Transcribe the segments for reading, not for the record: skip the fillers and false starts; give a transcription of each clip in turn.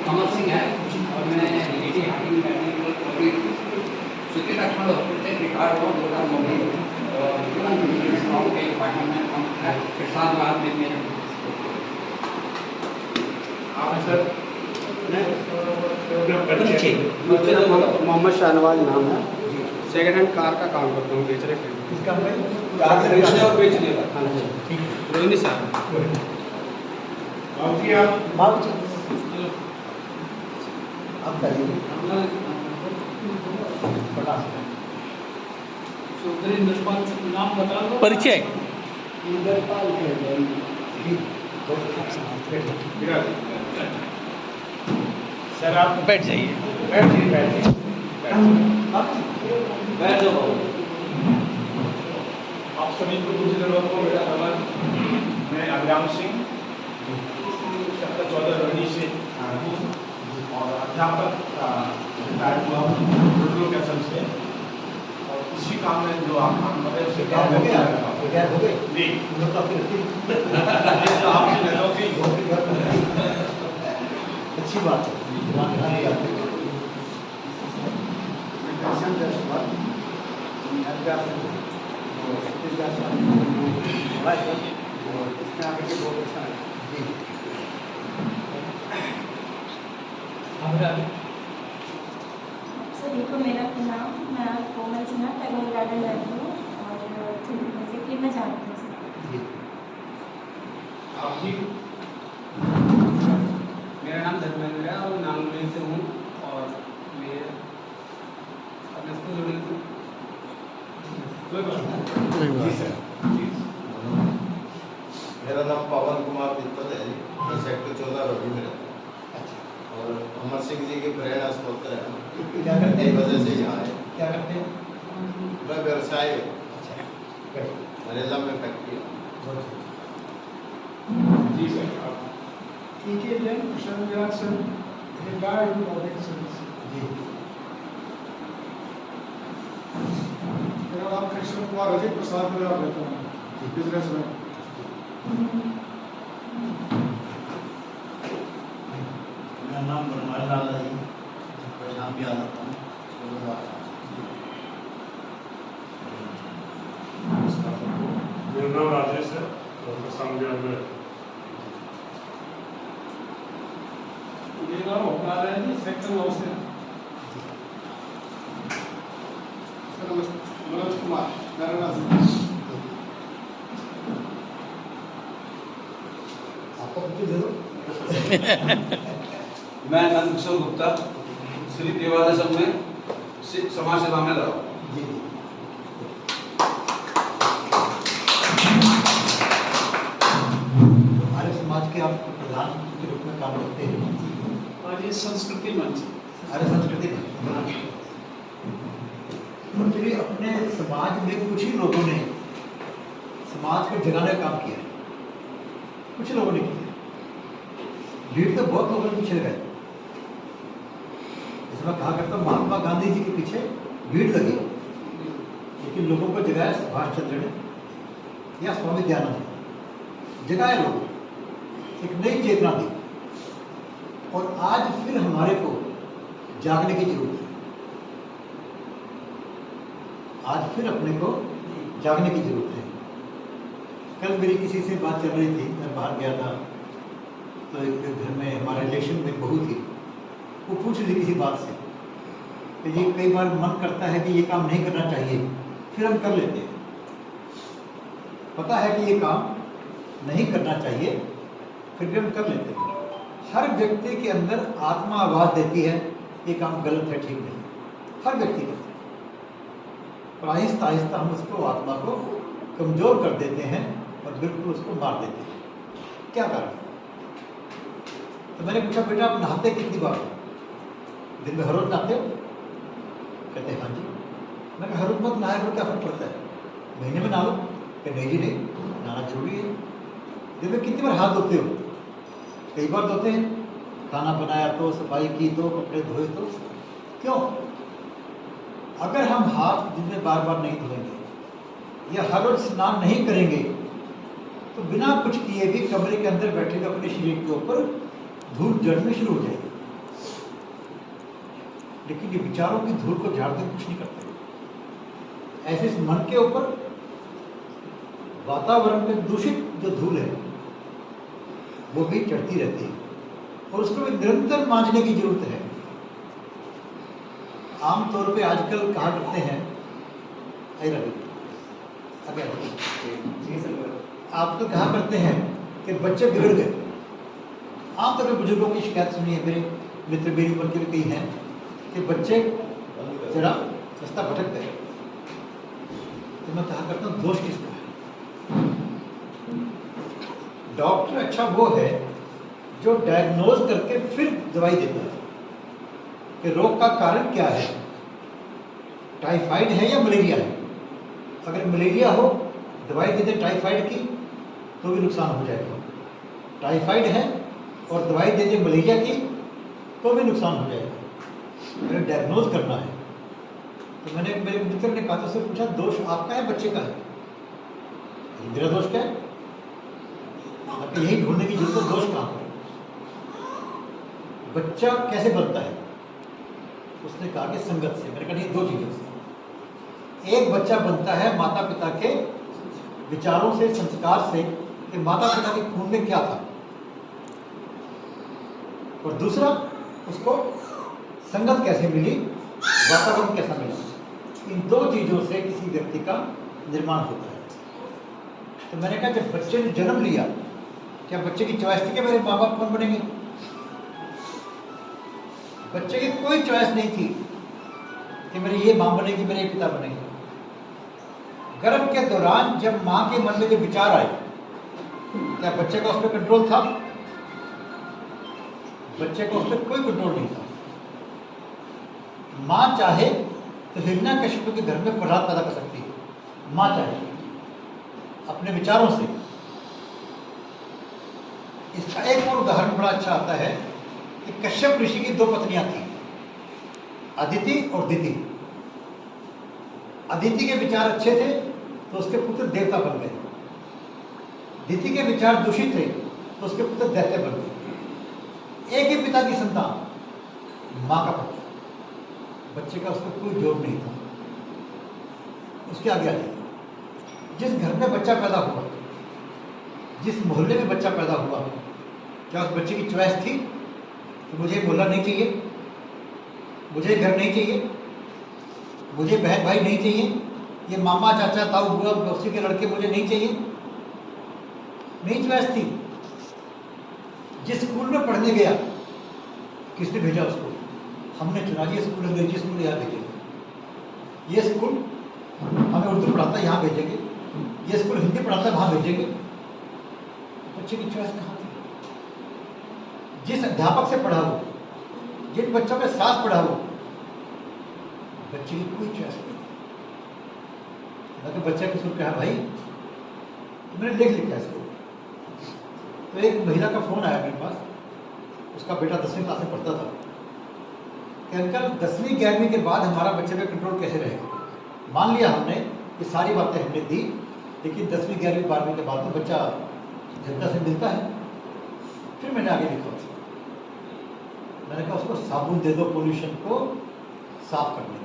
कमल सिंह है और मैं लेडी हाकिम करने स्वीकृत अखंड होते रिकॉर्ड हो 2019 और तुरंत के पार्टी में हम के साथ बाद में मेरे आप सर मोहम्मद शाहनवाज नाम है, सेकंड हैंड कार का काम करता हूँ, बेच रहे इसका कार बेचने और बेचने का। हाँ जी, ठीक है। रोहिणी साहब। बाबू जी आप चौधरी इंद्रपाल नाम बता दो। परिचय इंद्रपाल सर आप बैठ जाइए। बैठ जाओ आप सभी को कुछ दिनों को मेरा नमन। मैं अभिराम सिंह सेक्टर 14 रोहिणी से हूँ और अध्यापक रिटायर्ड हुआ हूँ कैसल से और इसी काम में जो आप काम कर रहे हैं उससे काम हो गए नहीं जो आपसे मिलोगे अच्छी बात है। सर देखो मेरा नाम मैं कोमल सिन्हा टैगोर गार्डन रहती हूँ और बेसिकली मैं जानती हूँ सर। आप जी मेरा नाम धर्मेंद्र है और नांगलोई से हूँ और मैं अब इसको जोड़ने को कोई बात नहीं जी सर जी मेरा नाम पवन कुमार तिब्बत है, मैं सेक्टर 14 रोहिणी में रहता हूँ और अमर सिंह जी के प्रेरणा स्रोत है, इसी वजह से यहाँ है। क्या करते हैं मैं व्यवसाय मरेला में फैक्ट्री है। जी सर आप T K Jain Kushal Virat sir retired public service. जी मेरा नाम कृष्ण कुमार अजय प्रसाद में रहता हूँ बिजनेस में। मेरा नाम बनवारी लाल है, नाम भी आ जाता हूँ। मेरा नाम राजेश है और किसान बिहार में। मेरा नाम अपराध है जी सेक्टर 9 से। मनोज कुमार नारायण से। आपको कुछ दे दो। मैं नंदकिशोर गुप्ता श्री देवालय संघ में समाज सेवा में रहा हूँ। जी हमारे समाज के आप प्रधान के रूप में काम करते हैं। और ये संस्कृति मंच। हमारे संस्कृति में तो फिर अपने समाज में कुछ ही लोगों ने समाज को जगाने का काम किया है, कुछ लोगों ने किया। भीड़ तो बहुत लोगों के पीछे गए। जैसे मैं कहा करता हूँ महात्मा गांधी जी के पीछे भीड़ लगी, लेकिन लोगों को जगाया सुभाष चंद्र ने या स्वामी दयानंद ने जगाया, लोगों एक नई चेतना दी। और आज फिर हमारे को जागने की जरूरत है। आज फिर अपने को जागने की जरूरत है। कल मेरी किसी से बात चल रही थी, मैं बाहर गया था तो एक घर में हमारे रिलेशन में बहू थी, वो पूछ रही किसी बात से कि ये कई बार मन करता है कि ये काम नहीं करना चाहिए, फिर हम कर लेते हैं। पता है कि ये काम नहीं करना चाहिए, फिर भी हम कर लेते हैं। हर व्यक्ति के अंदर आत्मा आवाज़ देती है ये काम गलत है, ठीक नहीं, हर व्यक्ति को। और आहिस्ता आहिस्ता हम उसको आत्मा को कमज़ोर कर देते हैं और बिल्कुल उसको मार देते हैं। क्या कारण? तो मैंने पूछा बेटा आप नहाते कितनी बार हो? दिन में हर रोज नहाते हो? कहते हाँ जी। मैं कहा हर रोज मत नहाया करो, क्या फर्क पड़ता है, महीने में नहा लो। कहते नहीं जी नहीं, नहाना जरूरी है। दिन में कितनी बार हाथ धोते हो? कई बार धोते हैं, खाना बनाया तो, सफाई की तो, कपड़े धोए तो। क्यों? अगर हम हाथ दिन में बार बार नहीं धोएंगे या हर रोज स्नान नहीं करेंगे तो बिना कुछ किए भी कमरे के अंदर बैठे हुए अपने शरीर के ऊपर धूल जड़नी शुरू हो जाएगी। लेकिन ये विचारों की धूल को झाड़ते कुछ नहीं करते। ऐसे इस मन के ऊपर वातावरण में दूषित जो धूल है वो भी चढ़ती रहती है और उसको भी निरंतर मांझने की जरूरत है। आमतौर पे आजकल कहा करते हैं, आप तो कहा करते हैं कि बच्चे बिगड़ गए। आमतौर पर बुजुर्गों की शिकायत सुनी है, मेरे मित्र मेरी उम्र के भी कई हैं कि बच्चे जरा रास्ता भटक गए। तो मैं कहा करता हूँ दोष किसका है? डॉक्टर अच्छा वो है जो डायग्नोज करके फिर दवाई देता है कि रोग का कारण क्या है, टाइफाइड है या मलेरिया है। अगर मलेरिया हो दवाई दे दे टाइफाइड की तो भी नुकसान हो जाएगा, टाइफाइड है और दवाई दे दे मलेरिया की तो भी नुकसान हो जाएगा। अगर डायग्नोज करना है तो मैंने मेरे मित्र ने कहा, तो पूछा दोष आपका है बच्चे का है? मेरा दोष क्या है? आपको यही ढूंढने की जरूरत है दोष कहाँ पर। बच्चा कैसे बनता है? उसने कहा कि संगत से। मैंने कहा नहीं, दो चीजों से। एक बच्चा बनता है माता पिता के विचारों से, संस्कार से कि माता पिता के खून में क्या था, और दूसरा उसको संगत कैसे मिली, वातावरण कैसा मिला। इन दो चीजों से किसी व्यक्ति का निर्माण होता है। तो मैंने कहा जब बच्चे ने जन्म लिया, क्या बच्चे की चॉइस थी कि मेरे माँ बाप कौन बनेंगे? बच्चे की कोई चॉइस नहीं थी कि मेरी ये माँ बनेगी, मेरे ये पिता बनेंगे। गर्भ के दौरान जब माँ के मन में जो विचार आए, क्या बच्चे का उस पर कंट्रोल था? बच्चे को उस पर कोई कंट्रोल नहीं था। माँ चाहे तो हिरण्यकशिपु के घर में प्रहलाद पैदा कर सकती है, माँ चाहे अपने विचारों से। इसका एक और उदाहरण बड़ा अच्छा आता है कि कश्यप ऋषि की दो पत्नियां थी, अदिति और दिति। अदिति के विचार अच्छे थे तो उसके पुत्र देवता बन गए, दिति के विचार दूषित थे तो उसके पुत्र दैत्य बन गए। एक ही पिता की संतान, माँ का पुत्र। बच्चे का उस पर कोई जोर नहीं था। उसके आगे आगे जिस घर में बच्चा पैदा हुआ, जिस मोहल्ले में बच्चा पैदा हुआ, क्या उस बच्चे की चॉइस थी कि मुझे मोहल्ला नहीं चाहिए, मुझे घर नहीं चाहिए, मुझे बहन भाई नहीं चाहिए, ये मामा चाचा ताऊ बुआ उसी के लड़के मुझे नहीं चाहिए? नहीं चॉइस थी। जिस स्कूल में पढ़ने गया, किसने भेजा उसको? हमने चुना, ये स्कूल अंग्रेजी स्कूल यहाँ भेजेंगे, ये स्कूल हमें उर्दू पढ़ाता है यहाँ भेजेंगे, ये स्कूल हिंदी पढ़ाता है वहाँ भेजेंगे। बच्चे की चॉइस कहाँ थी? जिस अध्यापक से पढ़ा हो, जिन बच्चों के साथ पढ़ा हो, बच्चे की कोई चॉइस नहीं। तो बच्चा किसी को कहा भाई मैंने लिख लिखा इसको। तो एक महिला का फोन आया मेरे पास, उसका बेटा 10वीं क्लास में पढ़ता था कि अंकल 10वीं 11वीं के बाद हमारा बच्चे पे कंट्रोल कैसे रहेगा? मान लिया हमने कि सारी बातें हमने दी, लेकिन 10वीं 11वीं 12वीं के बाद तो बच्चा जनता से मिलता है। फिर मैंने आगे लिखा उसको, मैंने कहा उसको साबुन दे दो पोल्यूशन को साफ करने में।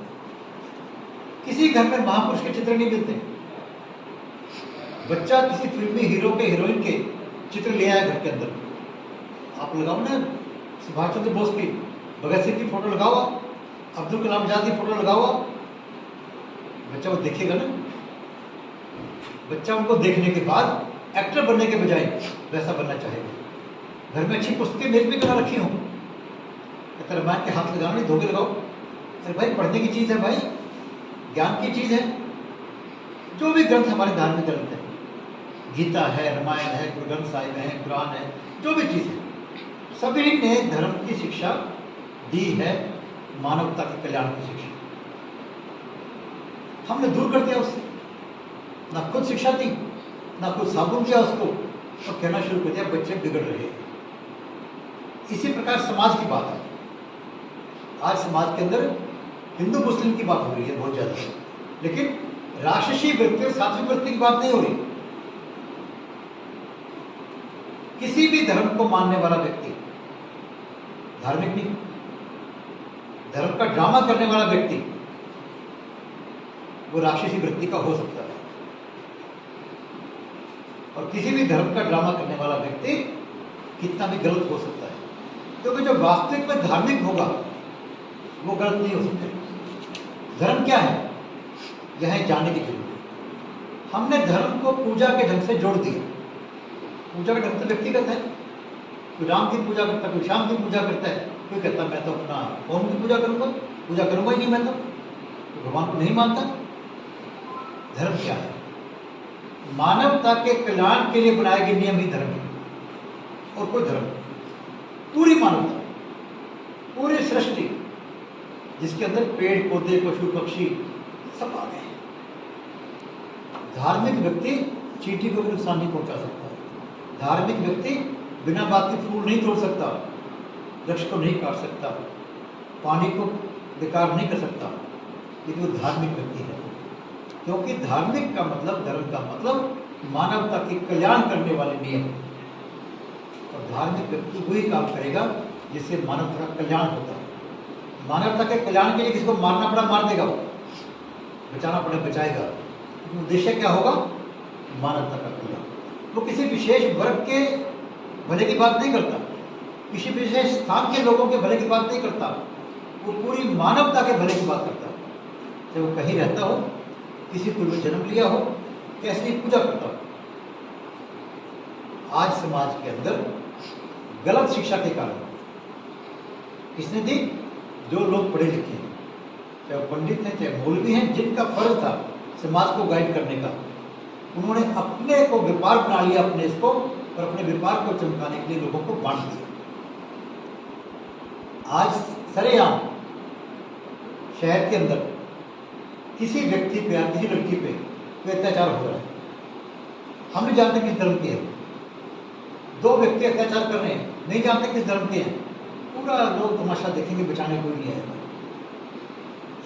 किसी घर में महापुरुष के चित्र नहीं मिलते। बच्चा किसी फिल्मी हीरो के हीरोइन के चित्र ले आया घर के अंदर, आप लगाओ ना सुभाष चंद्र बोस की, भगत सिंह की फोटो लगाओ, अब्दुल कलाम आजाद की फोटो लगाओ, बच्चा वो देखेगा ना। बच्चा उनको देखने के बाद एक्टर बनने के बजाय वैसा बनना चाहेगा। घर में अच्छी पुस्तकें मेज में क्यों रखी हों, रामायण के हाथ लगाओ, नहीं धोखे लगाओ। अरे भाई पढ़ने की चीज़ है, भाई ज्ञान की चीज़ है। जो भी ग्रंथ हमारे धार्मिक ग्रंथ है, गीता है, रामायण है, गुरु ग्रंथ साहिब है, कुरान है, जो भी चीज़ है, सभी ने धर्म की शिक्षा दी है, मानवता के कल्याण की शिक्षा। हमने दूर कर दिया उससे, ना खुद शिक्षा दी, ना खुद साबुन दिया उसको, और कहना शुरू कर दिया बच्चे बिगड़ रहे हैं। इसी प्रकार समाज की बात है। आज समाज के अंदर हिंदू मुस्लिम की बात हो रही है बहुत ज़्यादा, लेकिन राक्षसी वृत्ति और सात्विक वृत्ति की बात नहीं हो रही। किसी भी धर्म को मानने वाला व्यक्ति धार्मिक नहीं, धर्म का ड्रामा करने वाला व्यक्ति वो राक्षसी वृत्ति का हो सकता है, और किसी भी धर्म का ड्रामा करने वाला व्यक्ति कितना भी गलत हो सकता है, क्योंकि जो वास्तविक में धार्मिक होगा वो गलत नहीं हो सकते। धर्म क्या है यह जानने की जरूरत है। हमने धर्म को पूजा के ढंग से जोड़ दिया। पूजा का ढंग तो व्यक्तिगत है, कोई राम की पूजा करता है, कोई श्याम की पूजा करता है, कोई कहता मैं तो अपना कौन की पूजा करूंगा ही नहीं, मैं तो भगवान को नहीं मानता। धर्म क्या है? मानवता के कल्याण के लिए बनाए गए नियम ही धर्म है, और कोई धर्म नहीं। पूरी मानवता, पूरी सृष्टि जिसके अंदर पेड़ पौधे पशु पक्षी सब आ गए हैं। धार्मिक व्यक्ति चींटी को भी नुकसान नहीं पहुंचा सकता। धार्मिक व्यक्ति बिना बात के फूल नहीं तोड़ सकता, वृक्ष को नहीं काट सकता, पानी को बेकार नहीं कर सकता, लेकिन वो धार्मिक व्यक्ति है। क्योंकि धार्मिक का मतलब, धर्म का मतलब मानवता के कल्याण करने वाले नियम, और धार्मिक व्यक्ति वही काम करेगा जिससे मानवता का कल्याण होता है। मानवता के कल्याण के लिए किसको मारना पड़ा मार देगा, वो बचाना पड़ा बचाएगा, लेकिन उद्देश्य क्या होगा? मानवता का कल्याण। वो किसी विशेष वर्ग के भले की बात नहीं करता, किसी विशेष स्थान के लोगों के भले की बात नहीं करता, वो पूरी मानवता के भले की बात करता है। चाहे वो कहीं रहता हो, किसी कुल में जन्म लिया हो, कैसी पूजा करता हो। आज समाज के अंदर गलत शिक्षा के कारण किसने दी? जो लोग पढ़े लिखे हैं, चाहे पंडित हैं चाहे मौलवी हैं, जिनका फर्ज था समाज को गाइड करने का, उन्होंने अपने को व्यापार बना लिया, अपने इसको, और अपने व्यापार को चमकाने के लिए लोगों को बांट दिया। आज सरेआम शहर के अंदर किसी व्यक्ति पे या किसी लड़की पे कोई अत्याचार हो रहा है, हम नहीं जानते किस धर्म के हैं। दो व्यक्ति अत्याचार कर रहे हैं, नहीं जानते किस धर्म के हैं, पूरा लोग तमाशा देखेंगे, बचाने कोई नहीं आएगा।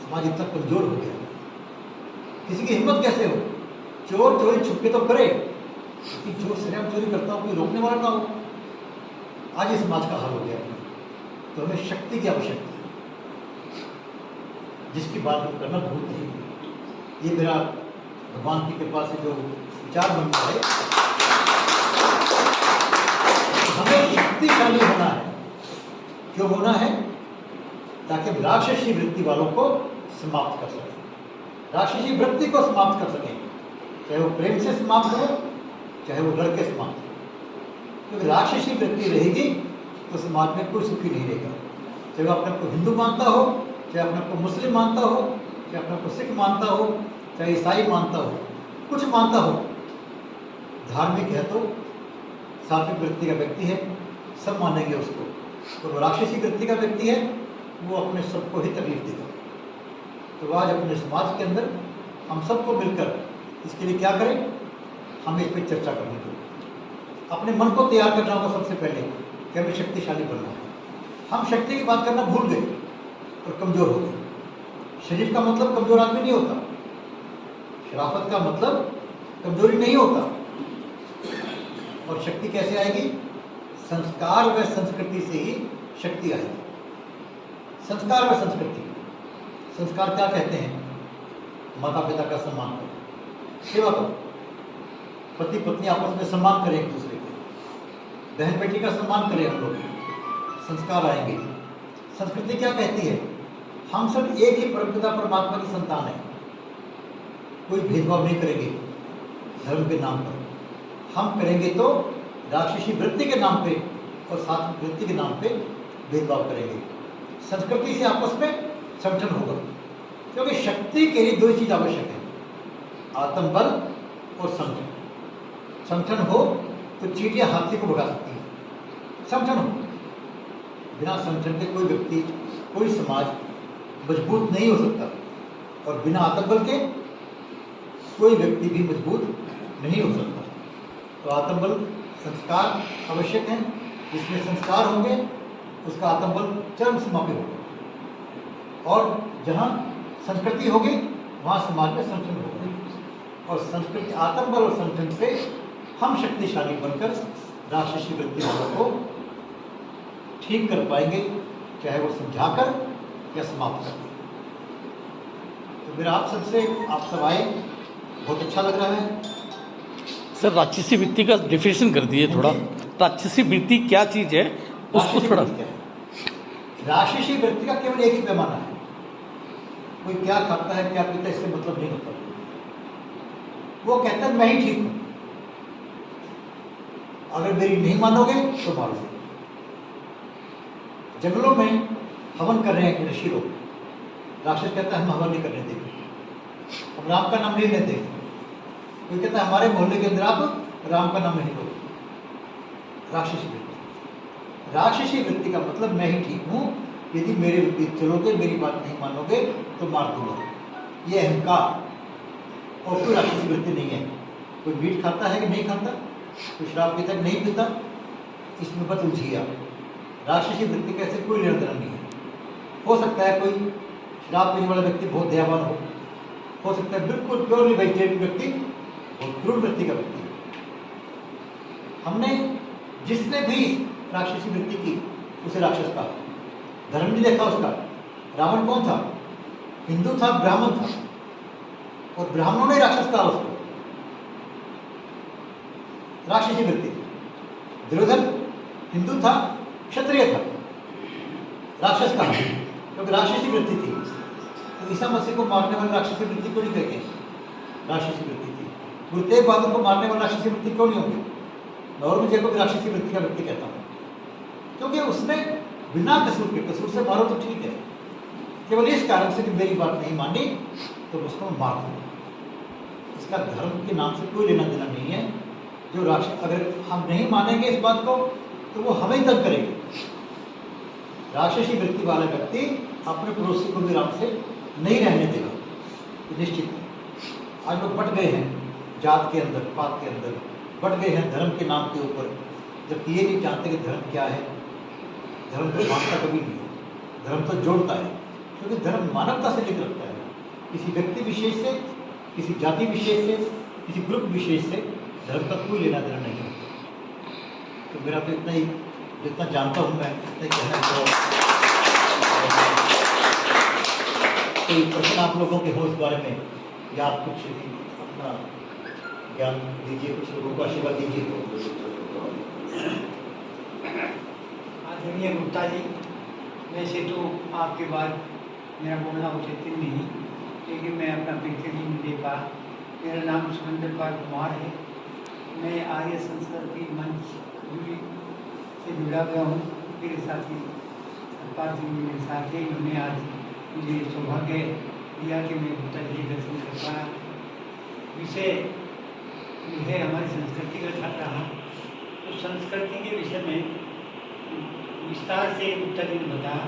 समाज इतना कमजोर हो गया। किसी की हिम्मत कैसे हो? चोर चोरी छुपके तो करे, लेकिन चोर सरेआम चोरी करता हो, कोई रोकने वाला ना हो। आज ये समाज का हाल हो गया। तो हमें शक्ति की आवश्यकता है, जिसकी बात हम करना भूलते हैं। ये मेरा भगवान की कृपा से जो विचार बनता है, हमें शक्तिशाली होना है। क्यों होना है? ताकि राक्षसी वृत्ति वालों को समाप्त कर सकें, राक्षसी वृत्ति को समाप्त कर सकें, चाहे वो प्रेम से समाप्त हो, चाहे वो डर के समाप्त हो। क्योंकि राक्षसी वृत्ति रहेगी तो समाज में कोई सुखी नहीं रहेगा। चाहे वो अपने को हिंदू मानता हो, चाहे अपने को मुस्लिम मानता हो, चाहे अपने को सिख मानता हो, चाहे ईसाई मानता हो, कुछ मानता हो, धार्मिक है तो सात्विक वृत्ति का व्यक्ति है, सब मानेंगे उसको। और राक्षसी वृत्ति का व्यक्ति है, वो अपने सबको ही तकलीफ देगा। तो आज अपने समाज के अंदर हम सबको मिलकर इसके लिए क्या करें? हमें इस पर चर्चा करनी होगी। अपने मन को तैयार करना होगा सबसे पहले कि हमें शक्तिशाली बनना है। हम शक्ति की बात करना भूल गए और कमजोर हो गए। शरीफ का मतलब कमजोर आदमी नहीं होता, शराफत का मतलब कमजोरी नहीं होता। और शक्ति कैसे आएगी? संस्कार व संस्कृति से ही शक्ति आएगी। संस्कार व संस्कृति, संस्कार क्या कहते हैं? माता पिता का सम्मान करो, सेवा करो, पति पत्नी आपस में सम्मान करें एक दूसरे को, बहन बेटी का सम्मान करें हम लोग, संस्कार आएंगे। संस्कृति क्या कहती है? हम सब एक ही परमपिता परमात्मा की संतान है, कोई भेदभाव नहीं करेंगे धर्म के नाम पर। हम करेंगे तो राक्षसी वृत्ति के नाम पे और सात्विक वृत्ति के नाम पे भेदभाव करेंगे। संस्कृति से आपस में संगठन होगा, क्योंकि शक्ति के लिए दो चीज आवश्यक है, आत्मबल और संगठन। संगठन हो तो चींटियां हाथी को भगा सकती है, संगठन हो। बिना संगठन के कोई व्यक्ति, कोई समाज मजबूत नहीं हो सकता, और बिना आत्मबल के कोई व्यक्ति भी मजबूत नहीं हो सकता। तो आत्मबल, संस्कार आवश्यक है। जिसमें संस्कार होंगे उसका आत्मबल चरम सीमा पे होगा, और जहाँ संस्कृति होगी वहाँ समाज में संगठन होगा। और संस्कृति, आत्मबल और संगठन से हम शक्तिशाली बनकर राक्षसी वृत्ति को ठीक कर पाएंगे, चाहे वो समझाकर, या समाप्त कर दिया। तो मेरा आप सबसे, आप सब आए, बहुत अच्छा लग रहा है। सर राक्षसी वृत्ति का डिफिनेशन कर दीजिए थोड़ा। राक्षसी वृत्ति क्या चीज़ है उसको राक्षसी थोड़ा। वृत्ति क्या है? राक्षसी वृत्ति का केवल एक ही पैमाना है, कोई क्या खाता है क्या पीता है इससे मतलब नहीं होता। वो कहता है मैं ही ठीक हूं, अगर मेरी नहीं मानोगे तो मारो। जंगलों में हवन कर रहे हैं ऋषि लोग, राक्षस कहता है हम हवन नहीं करने देंगे, हम राम का नाम नहीं लेने देंगे। कोई कहता है हमारे मोहल्ले के अंदर आप राम का नाम नहीं लो। राक्षसी वृत्ति, राक्षसी वृत्ति का मतलब मैं ही ठीक हूं, यदि मेरे विपरीत चलोगे, मेरी बात नहीं मानोगे तो मार दूंगा। ये अहंकार और कोई राक्षसी वृत्ति नहीं है। कोई मीट खाता है कि नहीं खाता, कोई शराब पीता है कि नहीं पीता, इसमें मत उलझिए आप। राक्षसी वृत्ति का ऐसे कोई लेना देना नहीं है। हो सकता है कोई शराब पीने वाला व्यक्ति बहुत दयावान हो सकता है बिल्कुल प्योरली वेजिटेरियन व्यक्ति बहुत क्रूर वृत्ति का व्यक्ति। हमने जिसने भी राक्षसी वृत्ति की उसे राक्षस कहा, धर्म नहीं देखा उसका। रावण कौन था? हिंदू था, ब्राह्मण था, और ब्राह्मणों ने राक्षस कहा उसको। राक्षसी वृत्ति थी। दुर्योधन हिंदू था, क्षत्रिय था, राक्षस कहा क्योंकि राक्षसी वृत्ति थी। तो ईसा मसीह को मारने वाली राक्षसी वृत्ति क्यों नहीं कहते? राक्षसी वृत्ति थी। गुरु तेग बहादुर को मारने वाली राक्षसी वृत्ति क्यों नहीं होगी? मैं और विजय को भी राक्षसी वृत्ति का व्यक्ति कहता हूँ, क्योंकि उसने बिना कसूर के, कसूर से मारो तो ठीक है, केवल इस कारण से कि मेरी बात नहीं मानी तो उसको मार दूंगा। इसका धर्म के नाम से कोई लेना देना नहीं है। जो राक्षस, अगर हम नहीं मानेंगे इस बात को तो वो हमें ही तंग करेंगे। राक्षसी वृत्ति वाला व्यक्ति अपने पड़ोसी को भी राम से नहीं रहने देगा, तो निश्चित है। आज लोग बट गए हैं जात के अंदर, पात के अंदर, बट गए हैं धर्म के नाम के ऊपर, जबकि ये नहीं जानते कि धर्म क्या है। धर्म तो बांटता कभी नहीं है, धर्म तो जोड़ता है, क्योंकि धर्म मानवता से लिख रखता है। किसी व्यक्ति विशेष से, किसी जाति विशेष से, किसी ग्रुप विशेष से धर्म का कोई लेना देना नहीं है। तो मेरा तो इतना ही, जितना जानता हूँ मैं इतना ही कहना चाहूँगा। कोई प्रश्न आप लोगों के हो इस बारे में, या आप कुछ अपना ज्ञान दीजिए, कुछ लोगों को आशीर्वाद दीजिए। आदरणीय गुप्ता जी, वैसे तो आपके बाद मेरा बोलना उचित नहीं, लेकिन मैं अपना परिचय भी नहीं दे पा। मेरा नाम सुरेंद्र पाल कुमार है। मैं आर्य संस्कृति मंच से जुड़ा गया हूँ। मेरे साथी सतपाल सिंह जी मेरे साथ हैं। उन्होंने आज मुझे सौभाग्य दिया कि मैं गुप्ता जी के दर्शन कर पाया। विषय जो है हमारी संस्कृति का छात्र रहा, तो संस्कृति के विषय में विस्तार से गुप्ता जी ने बताया।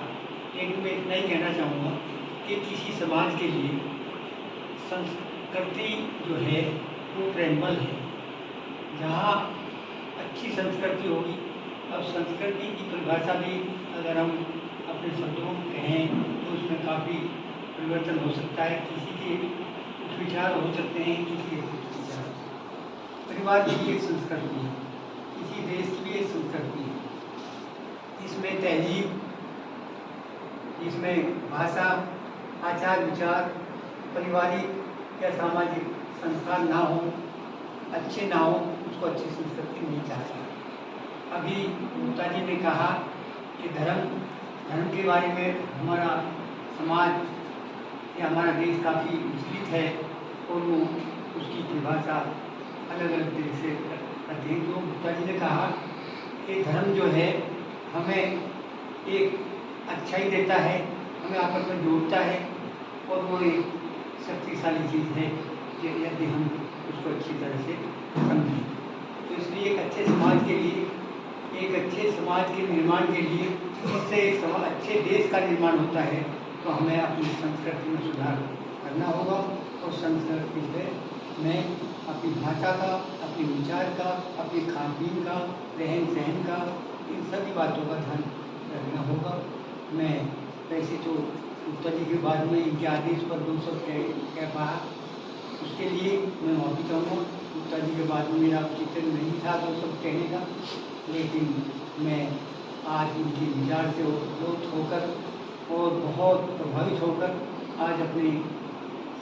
लेकिन मैं इतना ही कहना चाहूँगा कि किसी समाज के लिए संस्कृति जो है वो प्रेमबल है। जहाँ अच्छी संस्कृति होगी, अब संस्कृति की परिभाषा भी अगर हम अपने शब्दों में कहें तो उसमें काफ़ी परिवर्तन हो सकता है। किसी के कुछ विचार हो सकते हैं, किसी के कुछ विचार। परिवार की भी एक संस्कृति है, किसी देश की भी एक संस्कृति है। इसमें तहजीब, इसमें भाषा, आचार विचार, पारिवारिक या सामाजिक संस्कार ना हो, अच्छे ना हो, उसको अच्छी संस्कृति नहीं चाहता। अभी गुप्ता जी ने कहा कि धर्म के बारे में हमारा समाज या हमारा देश काफ़ी विचलित है और वो उसकी परिभाषा अलग अलग तरीके से करते हैं। तो गुप्ता जी ने कहा कि धर्म जो है हमें एक अच्छाई देता है, हमें आपस में जोड़ता है, और वो एक शक्तिशाली चीज़ है यदि हम उसको अच्छी तरह से समझें। तो इसलिए एक अच्छे समाज के लिए, एक अच्छे समाज के निर्माण के लिए, जिससे एक अच्छे देश का निर्माण होता है, तो हमें अपनी संस्कृति में सुधार करना होगा। और संस्कृति में अपनी भाषा का, अपने विचार का, अपने खान पीन का, रहन सहन का, इन सभी बातों का ध्यान रखना होगा। मैं वैसे तो गुप्ता जी के बाद में इनके आदेश पर 2 शब्द कह पाया, उसके लिए मैं माफ़ी चाहूँगा। गुप्ता जी के बाद में मेरा चिंतन नहीं था 2 शब्द कहने का, लेकिन मैं आज उनके विचार से ओतप्रोत होकर और बहुत प्रभावित होकर आज अपने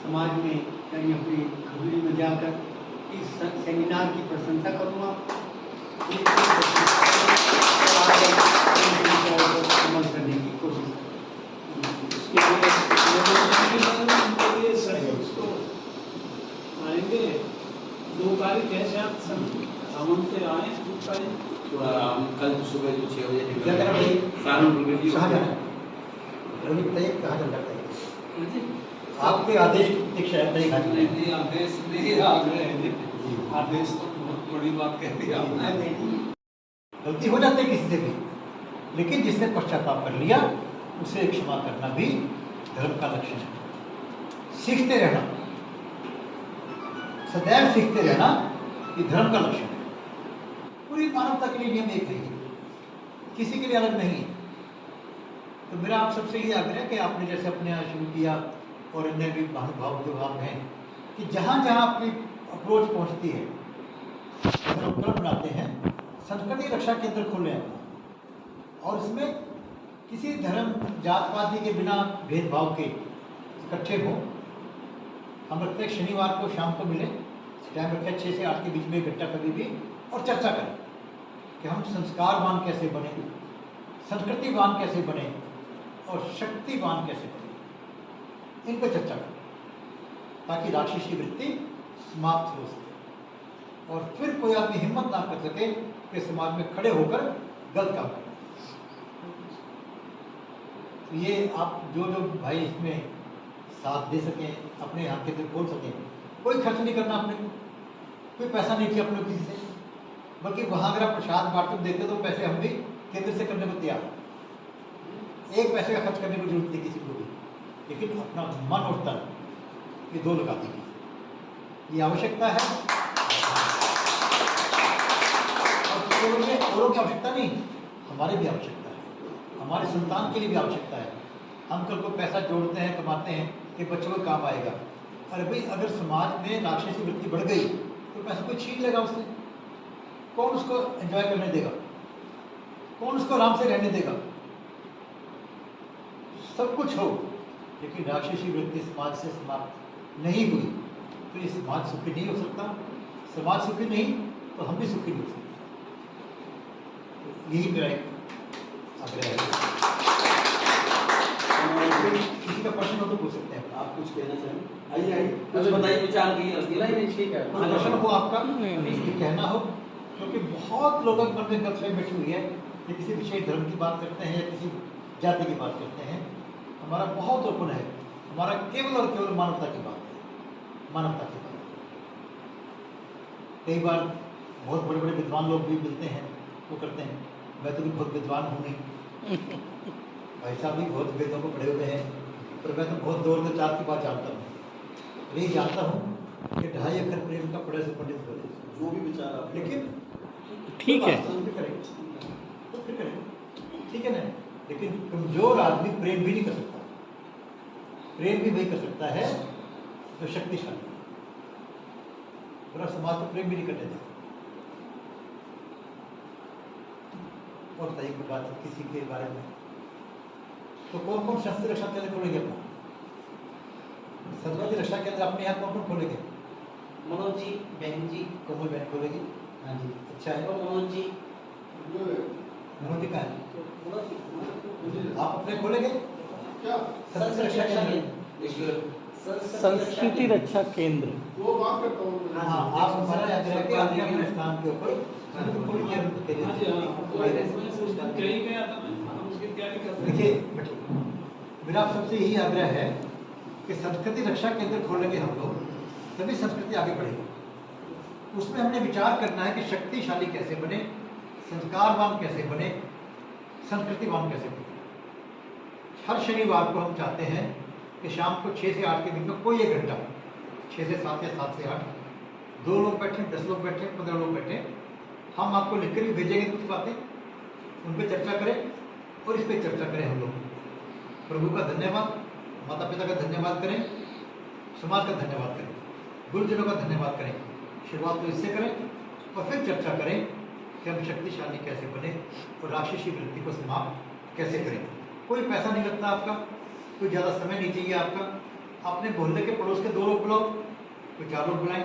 समाज में यानी अपनी खबरी में जाकर इस सेमिनार की प्रशंसा करूँगा। अमल करने की कोशिश आएंगे 2 तारीख है शायद सावन से आए 2 तारीख कल सुबह जो 6 बजे क्या करना भाई? सहारनपुर में कहाँ जाना है? रवि बताइए कहाँ चल जाता है? आपके आदेश की शायद नहीं खाती है। नहीं आदेश नहीं आ गए आदेश तो बहुत बड़ी बात कह दी आपने। गलती हो जाती है किसी से भी, लेकिन जिसने पश्चाताप कर लिया उसे क्षमा करना भी धर्म का लक्षण है। सीखते रहना, सदैव सीखते रहना, ये धर्म का लक्षण है। पूरी मानवता के लिए नियम एक है, किसी के लिए अलग नहीं है। तो मेरा आप सबसे ये आग्रह है कि आपने जैसे अपने यहाँ शुरू किया और अन्य भी महानुभाव जो आप हैं कि जहाँ जहाँ आपकी अप्रोच पहुँचती है धर्म बनाते हैं, संस्कृति रक्षा केंद्र खोले हैं और उसमें किसी धर्म जातवादी के बिना भेदभाव के इकट्ठे हों। हम रखते हैं शनिवार को शाम को मिले, टाइम रखते हैं 6 से 8 के बीच में 1 घंटा कभी भी, और चर्चा करें कि हम संस्कारवान कैसे बने, संस्कृतिवान कैसे बने और शक्तिवान कैसे बने। इन पर चर्चा करें ताकि राक्षसी वृत्ति समाप्त हो सके और फिर कोई आदमी हिम्मत ना कर सके कि समाज में खड़े होकर गलत काम करें। तो ये आप जो भाई इसमें साथ दे सकें, अपने यहाँ केंद्र खोल सकें, कोई खर्च नहीं करना अपने को, कोई पैसा नहीं चाहिए अपने किसी से, बल्कि वहाँ अगर आप प्रसाद बांटकर देते तो पैसे हम भी केंद्र से करने को तैयार। 1 पैसे का खर्च करने की जरूरत नहीं किसी को भी, लेकिन अपना मन और तन ये 2 लगा दीजिए। ये आवश्यकता है और औरों की आवश्यकता नहीं, हमारी भी आवश्यकता है, हमारे संतान के लिए भी आवश्यकता है। हम कल को पैसा जोड़ते हैं, कमाते हैं कि बच्चों को काम आएगा। अरे भाई अगर समाज में राक्षसी वृत्ति बढ़ गई तो पैसा कोई छीन लेगा उससे, कौन उसको एंजॉय करने देगा, कौन उसको आराम से रहने देगा। सब कुछ हो लेकिन राक्षसी वृत्ति समाज से समाप्त नहीं हुई तो ये समाज सुखी नहीं हो सकता। समाज सुखी नहीं तो हम भी सुखी नहीं हो सकते। यही मेरा एक आग्रह है। किसी का प्रश्न हो तो पूछ सकते हैं। आप कुछ कहना चाहें? आइए कुछ बताइए, विचार नहीं ठीक है। कोई प्रश्न हो आपका, कुछ कहना हो, क्योंकि बहुत लोगों के मन में गलतफहमी बैठी हुई है कि किसी विशेष धर्म की बात करते हैं या किसी जाति की बात करते हैं। हमारा बहुत ओपन है, हमारा केवल और केवल मानवता की बात है, मानवता की बात। कई बार बहुत बड़े बड़े विद्वान लोग भी मिलते हैं, वो करते हैं। मैं तो भी बहुत विद्वान हूँ नहीं, भाई साहब भी बहुत वेदों को पढ़े हुए हैं, पर मैं तो बहुत दौर से 4 की बात जानता हूँ। यही जानता हूँ कि 2.5 अक्षर प्रेम का पढ़े से पंडित बोले, जो भी विचार आप, लेकिन ठीक है, तो फिर करें, ठीक है ना। लेकिन कमजोर आदमी प्रेम भी नहीं कर सकता। प्रेम भी वही कर सकता है जो शक्तिशाली। पूरा समाज को प्रेम भी नहीं करने देता। और बताइए कोई बात किसी के बारे में। तो कौन कौन शस्त्र रक्षा केंद्र खोलेंगे अपना? संस्कृति रक्षा केंद्र अपने यहाँ कौन कौन खोलेंगे? मनोज जी, बहन जी, कोमल बहन खोलेगी। हाँ जी, अच्छा है। मनोज जी, मनोज जी का है, आप अपने खोलेंगे क्या? संस्कृति रक्षा केंद्र, संस्कृति रक्षा केंद्र। वो बात करता हूँ। हाँ, आप हमारा याद रहे कि अपने अपने स्थान के ऊपर देखिए। मेरा आप सबसे यही आग्रह है कि संस्कृति रक्षा केंद्र खोलेंगे हम लोग, तभी संस्कृति आगे बढ़ेगी। उसमें हमने विचार करना है कि शक्तिशाली कैसे बने, संस्कारवान कैसे बने, संस्कृतिवान कैसे बने। हर शनिवार को हम चाहते हैं कि शाम को 6 से 8 के बीच में कोई 1 घंटा, 6 से 7 या 7 से 8, 2 लोग बैठे, 10 लोग बैठे, 15 लोग बैठे, हम आपको लिखकर भी भेजेंगे कुछ बातें, उन पर चर्चा करें और इस पर चर्चा करें हम लोग। प्रभु का धन्यवाद, माता पिता का धन्यवाद करें, समाज का धन्यवाद करें, गुरुजनों का धन्यवाद करें। शुरुआत तो इससे करें और फिर चर्चा करें कि हम शक्तिशाली कैसे बने और राक्षसी वृत्ति को समाप्त कैसे करें। कोई पैसा नहीं लगता आपका, कोई ज़्यादा समय नहीं चाहिए आपका। अपने मोहल्ले के पड़ोस के 2 लोग बुलाओ, कोई 4 लोग बुलाएं।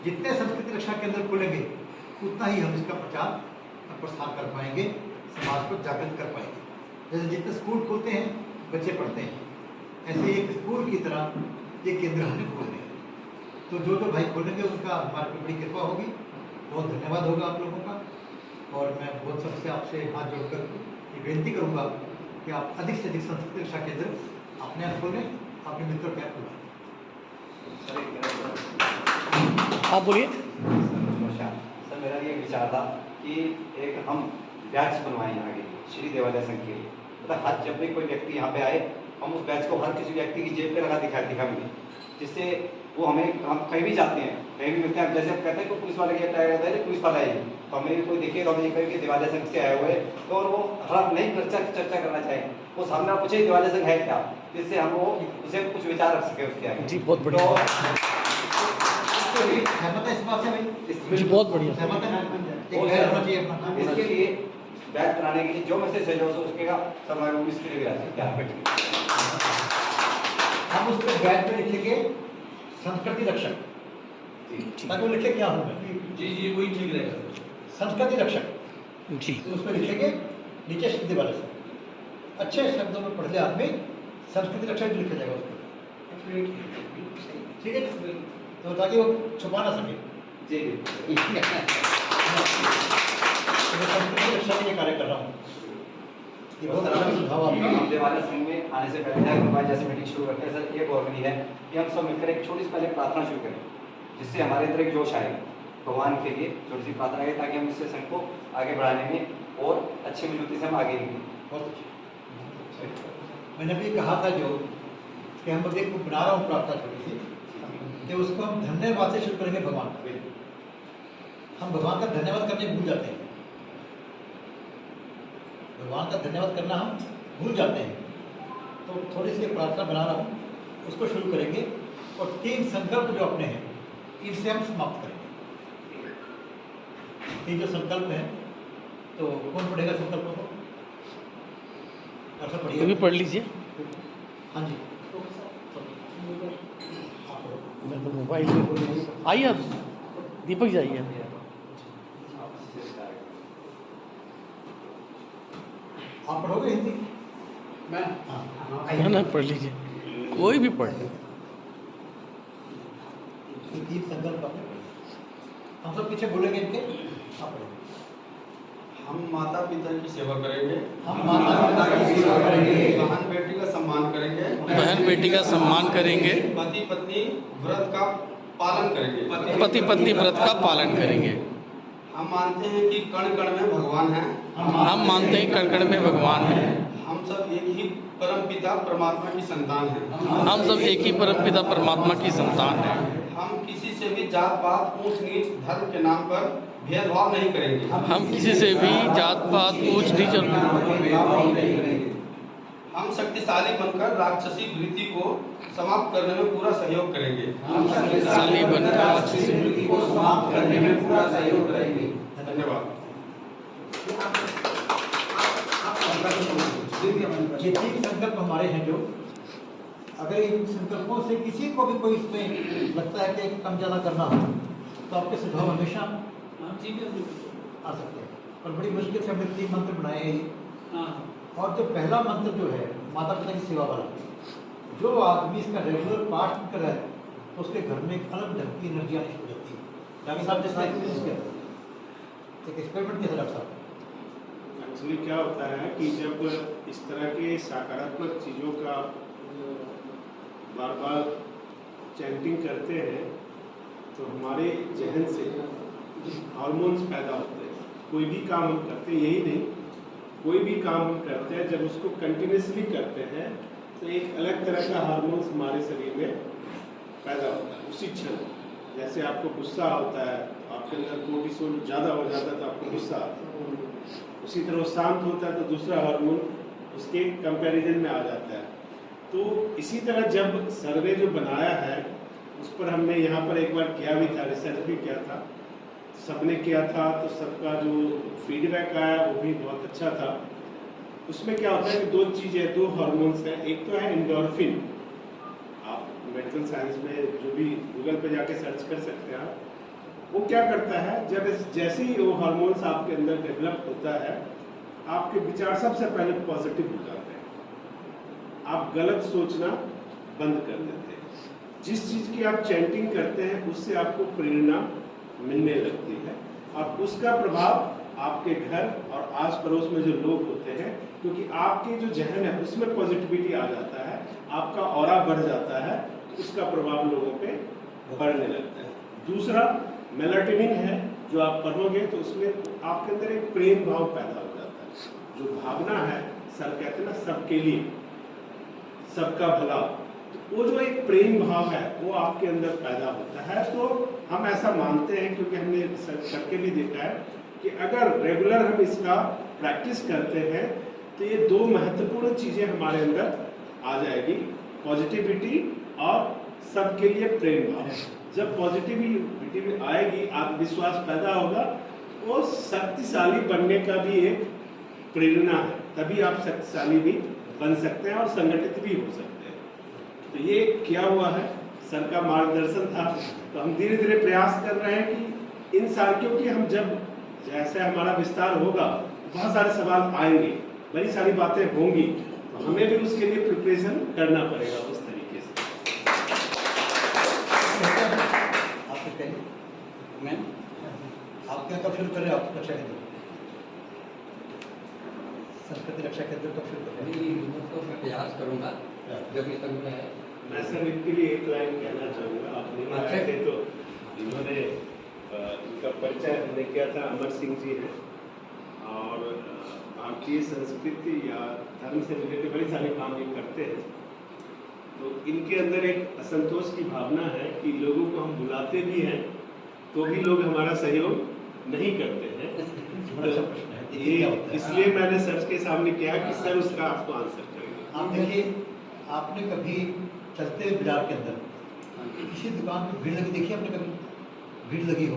जितने संस्कृति रक्षा केंद्र खुलेंगे उतना ही हम इसका प्रचार और प्रसार कर पाएंगे, समाज को जागृत कर पाएंगे। जैसे जितने स्कूल खुलते हैं बच्चे पढ़ते हैं, ऐसे एक स्कूल की तरह ये केंद्र हमें खोलने हैं। तो जो भाई खोलेंगे उनका हमारे पे बड़ी कृपा होगी। बहुत धन्यवाद होगा आप लोगों का। और मैं बहुत सबसे आपसे हाथ जोड़कर ये बेनती करूंगा कि आप अधिक से अधिक संस्कृति रक्षा केंद्र अपने आप खोलें, अपने मित्रों के यहाँ खुलाएं। आप बोलिए। सर मेरा ये विचार था कि एक हम बैच बनवाएं आगे श्री देवालय संघ के लिए। मतलब हर जब भी कोई व्यक्ति यहाँ पे आए, हम उस बैच को हर किसी व्यक्ति की जेब पे लगा दिखाएंगे, जिससे वो हमें, हम कहीं भी जाते हैं, कहीं भी मिलते हैं, जैसे आप कहते हैं कि पुलिस वाले के अटैक रहता है, पुलिस वाला है, तो हमें भी कोई देखे तो हमें ये कहे कि देवालय संघ से आए हुए, तो और वो हम नहीं चर्चा करना चाहें, वो सामने पूछे देवालय संघ है क्या, जिससे हम वो उसे कुछ विचार रख सके उसके आगे। जी बहुत बढ़िया। सहमत है इस बात से भाई? जी बहुत बढ़िया। सहमत है। इसके लिए बैच बनाने के लिए जो मैसेज है जो उसकेगा सब हमारे इसके लिए भी आ सकते। हम उस पर बैच में लिखेंगे संस्कृति रक्षक, ताकि वो लिखे क्या होगा। जी वही ठीक रहेगा। संस्कृति रक्षक जी, तो उस पर लिखेंगे नीचे श्री देवालय संघ, अच्छे शब्दों में पढ़ ले आदमी, संस्कृति रक्षक लिखा जाएगा उस पर, ठीक है, तो ताकि वो छुपा ना सके। जी मैं संस्कृति रक्षा के लिए कार्य कर रहा हूँ। ये बहुत अच्छा सुझाव आपका। हम देवालय संघ में आने से पहले हमारे जैसे मीटिंग शुरू करते हैं सर, एक और है कि हम सब मिलकर एक छोटी सी पहले प्रार्थना शुरू करें, जिससे हमारे अंदर एक जोश आएगा भगवान के लिए। छोटी सी प्रार्थना है ताकि हम इससे संघ को आगे बढ़ाने में और अच्छी मजबूती से हम आगे निकलें। बहुत अच्छा। मैंने भी कहा था जो कि हम अभी एक बना रहा हूँ प्रार्थना छोटी सी, कि उसको हम धन्यवाद से शुरू करेंगे भगवान का। हम भगवान का धन्यवाद करने भूल जाते हैं, भगवान का धन्यवाद करना हम भूल जाते हैं। तो थोड़ी सी प्रार्थना बना रहा हूँ, उसको शुरू करेंगे और 3 संकल्प जो अपने हैं इनसे हम समाप्त करेंगे। 3 जो संकल्प हैं, तो कौन पढ़ेगा संकल्पों को? ऐसा पढ़िए, कभी पढ़ लीजिए। हाँ जी, मैं तो मोबाइल में आइए, आप दीपक जाइए। आप पढ़ोगे हिंदी? मैं हाँ ना, पढ़ लीजिए, कोई भी पढ़ ले। 3 संकल्प आपने पढ़े, हम सब पीछे बोलेंगे इनके, आप पढ़ेंगे। हम माता पिता की सेवा करेंगे, हम माता पिता की सेवा करेंगे, बहन बेटी का सम्मान करेंगे, बहन बेटी का सम्मान करेंगे, पति पत्नी व्रत का पालन करेंगे, पति पत्नी व्रत का पालन करेंगे। हम मानते हैं कि कण कण में भगवान है, हम मानते हैं कण कण में भगवान है। हम सब एक ही परम पिता परमात्मा की संतान हैं, हम सब एक ही परम पिता परमात्मा की संतान हैं। हम किसी से भी जात पात ऊंच नीच धर्म के नाम पर भेदभाव नहीं करेंगे, हम किसी से भी जात पात ऊंच नीच हम शक्तिशाली बनकर राक्षसी वृत्ति को समाप्त करने में पूरा सहयोग करेंगे, शक्तिशाली बनकर राक्षसी वृत्ति को समाप्त करने में पूरा सहयोग करेंगे। धन्यवाद। ये 3 संकल्प हमारे हैं जो, अगर इन संकल्पों से किसी को भी कोई इसमें लगता है कि कम ज़्यादा करना हो, तो आपके सुझाव हमेशा आ सकते हैं। और बड़ी मुश्किल से हमने 3 मंत्र बनाए हैं ये। और जो पहला मंत्र जो है माता पिता की सेवा वाला, जो आदमी इसका रेगुलर पाठ कर रहा है, तो उसके घर में एक अलग ढंग की एनर्जी आनी शुरू होती है। डॉक्टर साहब जैसे एक एक्सपेरिमेंट कैसे डॉक्टर साहब? एक्चुअली क्या होता है कि जब इस तरह के सकारात्मक चीज़ों का बार बार चैंटिंग करते हैं, तो हमारे जहन से हार्मोन्स पैदा होते हैं। कोई भी काम हम करते हैं, यही नहीं, कोई भी काम हम करते हैं, जब उसको कंटिन्यूसली करते हैं तो एक अलग तरह का हार्मोन्स हमारे शरीर में पैदा होता है उसी क्षण। जैसे आपको गुस्सा होता है, आपके अंदर कोर्टिसोल ज़्यादा हो जाता है तो आपको गुस्सा आता है, उसी तरह शांत होता है तो दूसरा हार्मोन उसके कंपैरिजन में आ जाता है। तो इसी तरह जब सर्वे जो बनाया है उस पर हमने यहाँ पर एक बार किया भी था, रिसर्च भी किया था, सबने किया था, तो सबका जो फीडबैक आया वो भी बहुत अच्छा था। उसमें क्या होता है कि दो चीज़ें, दो हार्मोन्स हैं। एक तो है एंडोर्फिन, आप मेडिकल साइंस में जो भी गूगल पे जाके सर्च कर सकते हैं। वो क्या करता है, जब जैसे ही वो हार्मोन्स आपके अंदर डेवलप होता है, आपके विचार सबसे पहले पॉजिटिव हो जाते हैं, आप गलत सोचना बंद कर देते हैं। जिस चीज़ की आप चैंटिंग करते हैं उससे आपको प्रेरणा मिलने लगती है, और उसका प्रभाव आपके घर और आस पड़ोस में जो लोग होते हैं, क्योंकि आपके जो जहन है उसमें पॉजिटिविटी आ जाता है, आपका ऑरा बढ़ जाता है, तो उसका प्रभाव लोगों पे बढ़ने लगता है। दूसरा मेलाटोनिन है, जो आप पढ़ोगे तो उसमें आपके अंदर एक प्रेम भाव पैदा हो जाता है। जो भावना है, सर कहते हैं ना सबके लिए, सबका भला, तो वो जो एक प्रेम भाव है वो आपके अंदर पैदा होता है। तो हम ऐसा मानते हैं, क्योंकि हमने रिसर्च करके भी देखा है कि अगर रेगुलर हम इसका प्रैक्टिस करते हैं तो ये दो महत्वपूर्ण चीज़ें हमारे अंदर आ जाएगी, पॉजिटिविटी और सबके लिए प्रेम भाव। जब पॉजिटिविटी आएगी, आत्मविश्वास पैदा होगा, वो शक्तिशाली बनने का भी एक प्रेरणा है, तभी आप शक्तिशाली भी बन सकते हैं और संगठित भी हो सकते हैं। तो ये किया हुआ है, सर का मार्गदर्शन था, तो हम धीरे धीरे प्रयास कर रहे हैं कि इन साल, क्योंकि हम जब जैसे हमारा विस्तार होगा बहुत सारे सवाल आएंगे, बड़ी सारी बातें होंगी, तो हमें भी उसके लिए प्रिपरेशन करना पड़ेगा उस तरीके से। आपसे कहिए, मैं आप क्या कब शुरू कर रहे हो? आप रक्षा केंद्र, संस्कृति रक्षा केंद्र कब शुरू कर रहे हैं? तो मैं प्रयास करूँगा जब ये तक है। मैं सर इनके लिए एक लाइन कहना चाहूँगा। आप नहीं आए थे तो इन्होंने इनका परिचय हमने किया था, अमर सिंह जी हैं, और भारतीय संस्कृति या धर्म से रिलेटेड बड़ी सारे काम ये करते हैं। तो इनके अंदर एक असंतोष की भावना है कि लोगों को हम बुलाते भी हैं तो भी लोग हमारा सहयोग नहीं करते हैं। तो ये इसलिए मैंने सर के सामने किया कि सर उसका आपको आंसर करेंगे। आप देखिए, आपने कभी चलते हुए बाजार के अंदर किसी दुकान पर भीड़ लगी देखी आपने? कभी भीड़ लगी हो,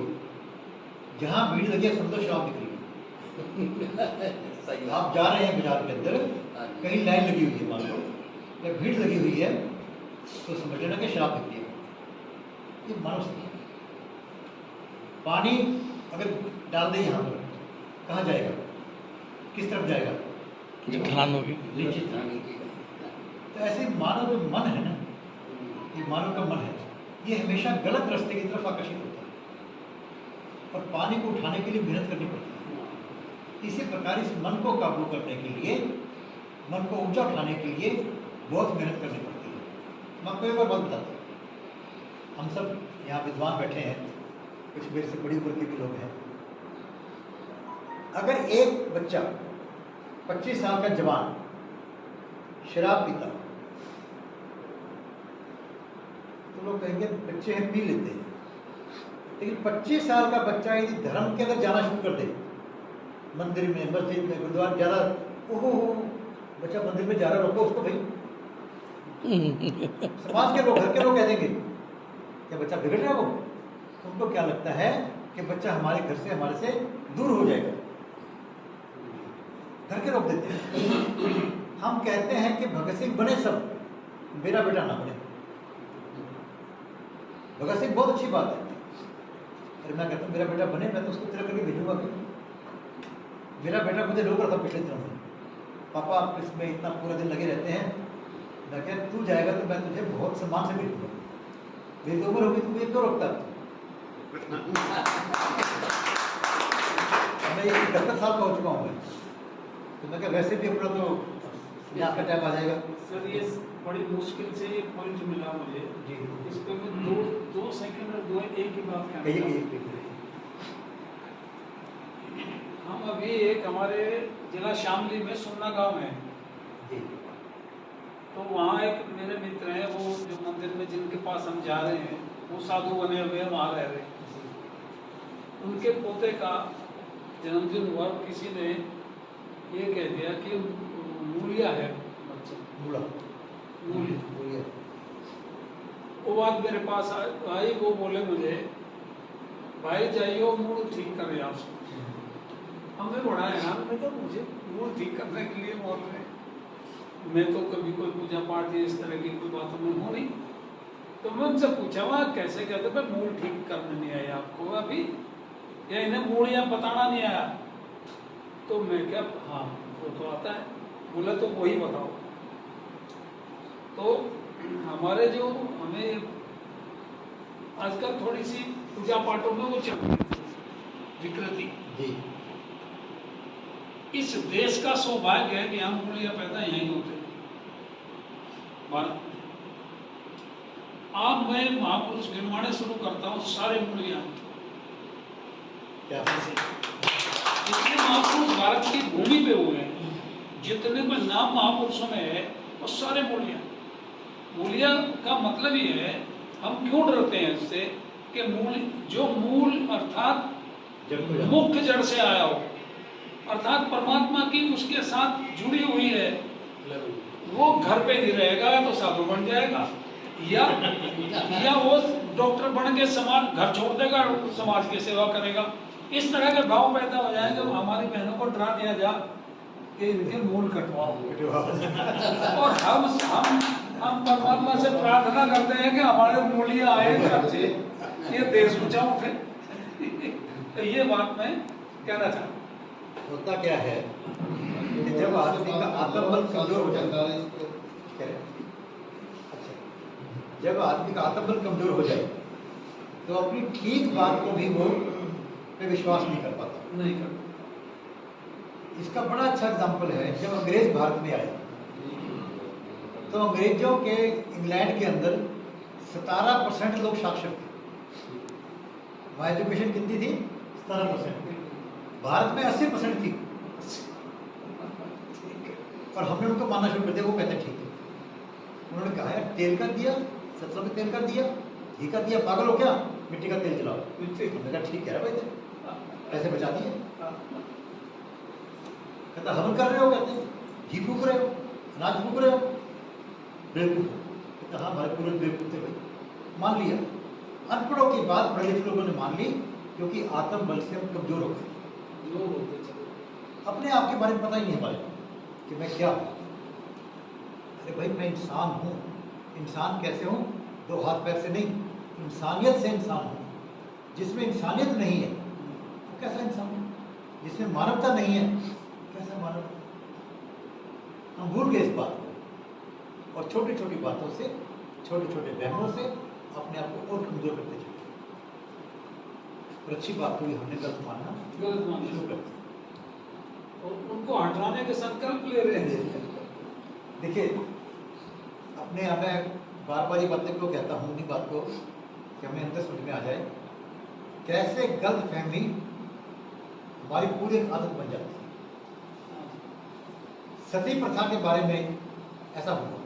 जहाँ भीड़ लगी है समझो शराब बिक रही है। आप जा रहे हैं बाजार के अंदर, कहीं लाइन लगी हुई है, मान लो या भीड़ लगी हुई है, तो समझ लेना कि शराब बिक रही है। ये मानो सही। पानी अगर डाल दें यहाँ पर, कहाँ जाएगा, किस तरफ जाएगा? ढलान होगी, नीचे। तो ऐसे मानव जो मन है ना, ये मानव का मन है, ये हमेशा गलत रास्ते की तरफ आकर्षित होता है और पानी को उठाने के लिए मेहनत करनी पड़ती है। इसी प्रकार इस मन को काबू करने के लिए, मन को ऊंचा उठाने के लिए बहुत मेहनत करनी पड़ती है। मैं आपको एक बार बात बताता हूँ। हम सब यहाँ विद्वान बैठे हैं, कुछ मेरे से बड़ी उम्र के भी लोग हैं। अगर एक बच्चा 25 साल का जवान शराब पीता, तो लोग कहेंगे बच्चे हैं पी लेते हैं, लेकिन 25 साल का बच्चा यदि धर्म के अंदर जाना शुरू कर दे, मंदिर में, मस्जिद में, गुरुद्वारा ज़्यादा, ओहो बच्चा मंदिर में जा रहा, रोको उसको भाई। समाज के लोग, घर के लोग कह देंगे क्या बच्चा बिगड़ रहा है? वो उनको क्या लगता है कि बच्चा हमारे घर से, हमारे से दूर हो जाएगा, घर के रोक देते हैं। हम कहते हैं कि भगत सिंह बने सब, मेरा बेटा ना बने। भगत सिंह बहुत अच्छी बात है, अरे मैं कहता हूँ मेरा बेटा बने, मैं तो उसको तेरा करके भेजूंगा। क्यों? मेरा बेटा मुझे रोक रहा था पिछले दिनों में, पापा आप इसमें इतना पूरा दिन लगे रहते हैं। मैं कह तू जाएगा तो मैं तुझे बहुत सम्मान से भेजूंगा, मेरी तो उम्र होगी, तुमको ये क्यों रोकता? मैं 71 साल का हो चुका हूँ मैं, तो मैं क्या वैसे भी अपना तो संन्यास का टाइम आ जाएगा। सर ये बड़ी मुश्किल से ये पॉइंट मिला मुझे जी, इस पे मैं दो सेकंड और दो एक ही बात कहना कहिए चाहूँ। कहिए। हम अभी एक हमारे जिला शामली में सुन्ना गांव है, जी, तो वहाँ एक मेरे मित्र हैं, वो जो मंदिर में जिनके पास हम जा रहे हैं वो साधु बने हुए हैं, वहाँ रह रहे हैं। उनके पोते का जन्मदिन हुआ, किसी ने ये कह दिया कि मूलिया है बच्चा, मूला मूलिया। वो बात मेरे पास आई, वो बोले मुझे भाई जाइए मूड ठीक करें आप। हमें बड़ा हैरान, मैं कहा मुझे मूड ठीक करने के लिए बोल रहे हैं। मैं तो कभी कोई पूजा पाठ या इस तरह की कोई बातों में हूँ नहीं। तो मैं उनसे पूछा वहाँ कैसे कहते भाई मूड ठीक करने नहीं आया आपको अभी, या इन्हें मूड या बताना नहीं आया? तो मैं क्या, हाँ वो तो आता है। बोला तो वही बताओ। तो हमारे जो हमें आजकल थोड़ी सी पूजा पाठों में वो चल रही है विकृति। जी इस देश का सौभाग्य है कि हम मूल्य पैदा यहीं होते हैं भारत में। अब मैं महापुरुष गिनवाने शुरू करता हूँ, सारे मूल्य जितने महापुरुष भारत की भूमि पे हुए हैं, जितने में नाम महापुरुषों में है वो सारे मूल्य। मूल्य का मतलब ये है, हम क्यों डरते हैं इससे कि मूल अर्थात मुख्य जड़ से आया हो, अर्थात परमात्मा की उसके साथ जुड़ी हुई है, वो घर पे नहीं रहेगा तो साधु बन जाएगा, या वो डॉक्टर बन के समाज घर छोड़ देगा, समाज की सेवा करेगा। इस तरह के भाव पैदा हो जाएंगे। हमारी बहनों को डरा दिया जा कि इनके मूल कटवाओ, और हम परमात्मा से प्रार्थना करते हैं कि हमारे मूल्य आए अच्छे, ये देश बचाओ फिर। तो ये बात मैं कहना चाहता हूँ। होता क्या है कि जब आदमी का आत्मबल कमजोर हो जाता है, अच्छा, जब आदमी का आत्मबल कमजोर हो जाए तो अपनी ठीक बात को भी वो पे विश्वास नहीं कर पाता। नहीं कर। इसका बड़ा अच्छा एग्जाम्पल है, जब अंग्रेज भारत में आए तो अंग्रेजों के इंग्लैंड के अंदर 17% लोग साक्षर थे। वहाँ एजुकेशन कितनी थी? 17%। भारत में 80% थी। और हमने उनको मानना शुरू कर दिया। वो कहते ठीक है। उन्होंने कहा यार तेल का दिया, सरसों में तेल का दिया, घी का दिया, पागल हो क्या, मिट्टी का तेल जलाओ। हमने कहा ठीक है भाई, पैसे बचा दिए। कहता हवन कर रहे हो, कहते घी फूक रहे हो, अनाज फूक रहे हो, बेवकूफ। कहता हाँ हमारे पूरे बेवकूफ थे भाई, मान लिया। अनपढ़ों की बात पढ़े लिखे लोगों ने मान ली, क्योंकि आत्म बल से हम कमजोर हो गए। अपने आप के बारे में पता ही नहीं हमारे कि मैं क्या हूँ। अरे भाई मैं इंसान हूँ। इंसान कैसे हूँ? 2 हाथ पैर से नहीं, इंसानियत से इंसान हूँ। जिसमें इंसानियत नहीं है वो कैसा इंसान है? जिसमें मानवता नहीं है कैसा मानव? हम भूल गए इस बात को, और छोटी छोटी बातों से, छोटे छोटे बहनों से अपने आप को और कमजोर करते चले। और अच्छी बात हुई हमने गलत मानना शुरू कर दिया, और उनको हटाने के संकल्प ले रहे हैं। देखिए अपने यहाँ मैं बार बार ये बातें क्यों कहता हूँ, इन्हीं बात को कि हमें अंदर समझ में आ जाए कैसे गलत फहमी हमारी पूरी आदत बन जाती है। सती प्रथा के बारे में ऐसा हुआ,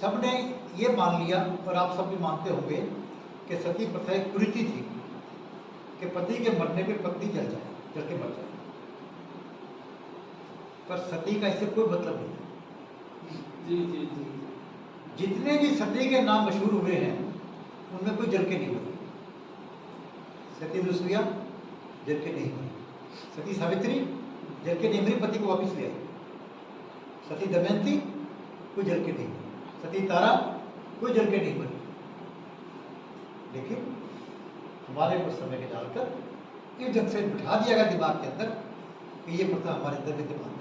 सबने ये मान लिया, और आप सब भी मानते होंगे कि सती प्रथा एक कुरीति थी कि पति के मरने पे पत्नी जल जाए, जल के मर जाए। पर सती का इससे कोई मतलब नहीं है। जी जी जी। जितने भी सती के नाम मशहूर हुए हैं उनमें कोई जल के नहीं हुए। सती दुसुया जल के नहीं हुई, सती सावित्री जल के नहीं मरी, पति को वापिस ले आई। सती दमयंती कोई जल के नहीं हुई, सती तारा कोई जल के नहीं मरी। लेकिन हमारे कुछ समय के डालकर ये जब से बिठा दिया गया दिमाग के अंदर कि ये प्रथा हमारे अंदर विद्यमान है।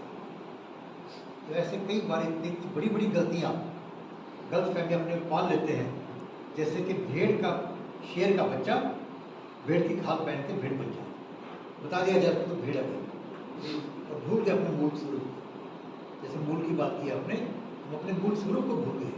तो ऐसे कई बार इतनी बड़ी बड़ी गलतियाँ, गलत फहमी अपने पाल लेते हैं। जैसे कि भेड़ का, शेर का बच्चा भेड़ की खाल पहन के भेड़ बन जाए, बता दिया जाए तो भेड़ है, और भूल गए अपने मूल स्वरूप। जैसे मूल की बात की आपने, हम अपने मूल स्वरूप को भूल गए।